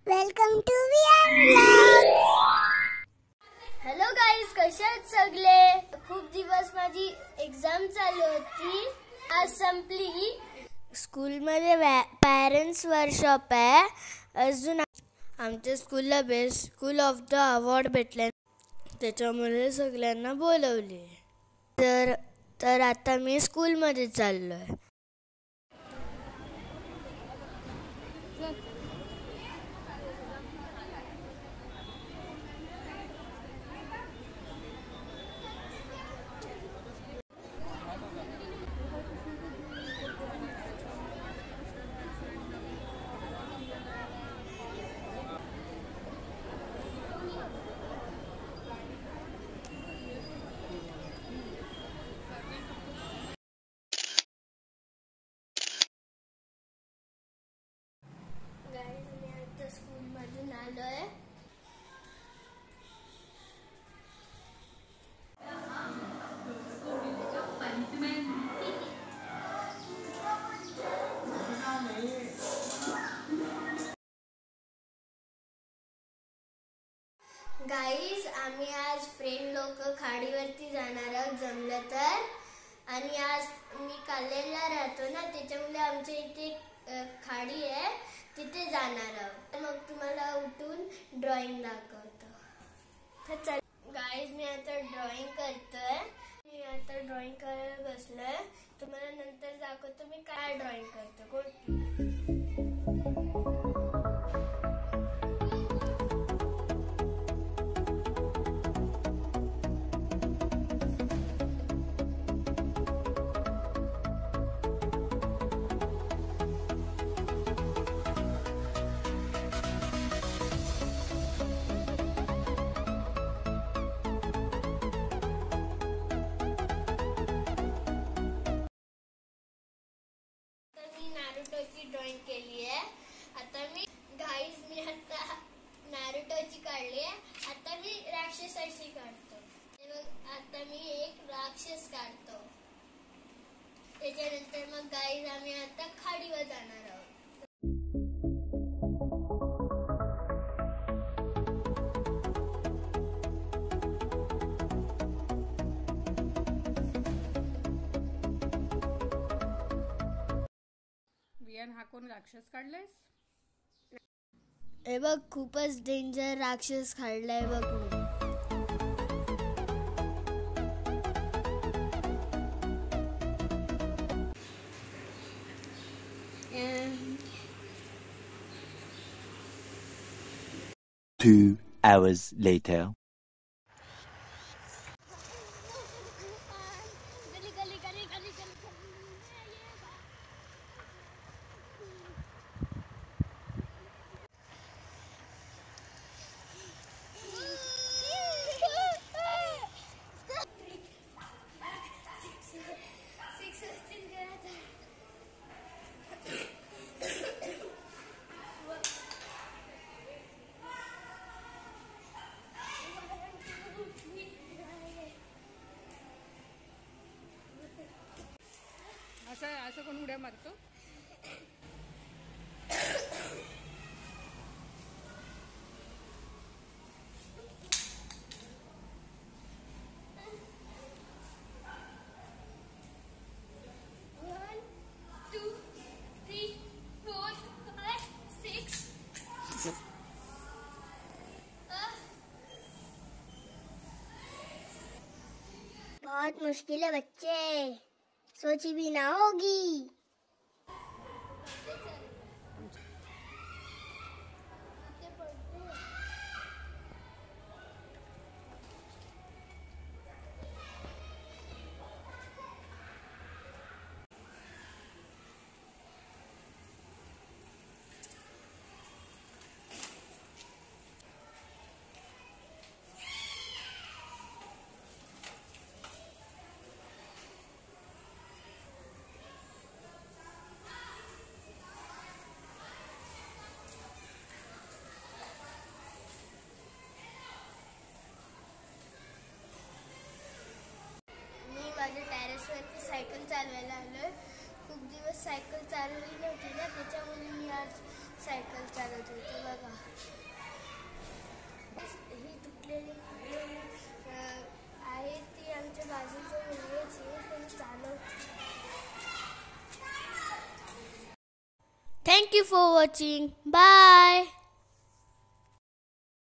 Welcome to VR vlogs. Hello guys, कसे आहेत सगळे? खूप दिवस माझी एक्झाम चालू होती, आज संपली. स्कूलमध्ये पॅरेंट्स वर्कशॉप आहे. अजून आमच्या स्कूलला best school of the award भेटले, त्याच्यामुळे सगळ्यांना बोलवले. तर आता मी स्कूलमध्ये चाललो आहे. गाईज, मी आता स्कूलमधून आलो आहे. गाईज, आम्ही आज फ्रेंड लोक खाडीवरती जाणार आहोत जमलं तर. आणि आज मी कालेला राहतो ना, त्याच्यामुळे आमच्या इथे खाडी आहे, तिथे जाणार आहोत. मग तुम्हाला उठून ड्रॉइंग दाखवतो. तर चल गाईज, मी आता ड्रॉइंग करतोय. मी आता ड्रॉइंग करायला बसलोय. तुम्हाला नंतर दाखवतो मी काय ड्रॉइंग करतो. नारुतोची ड्रॉइंग केली आहे. आता मी आता नारुतोची काढली आहे. आता मी राक्षसाची काढतो. आता मी एक राक्षस काढतो. त्याच्यानंतर मग गाईज आम्ही आता खाडीवर जाणार आहोत. वियान, हा कोण राक्षस काढलायस? हे बघ, खूपच डेंजर राक्षस काढलाय बघ मी. Two hours later. असं कोण उड्या मारतो? बहुत मुश्किल है बच्चे, सोची भी ना होगी. टेरेसवरती सायकल चालवायला आलोय. खूप दिवस सायकल चालवली नव्हती ना, त्याच्यामुळे मी आज सायकल चालवत होते. बघा. Thank you for watching. Bye.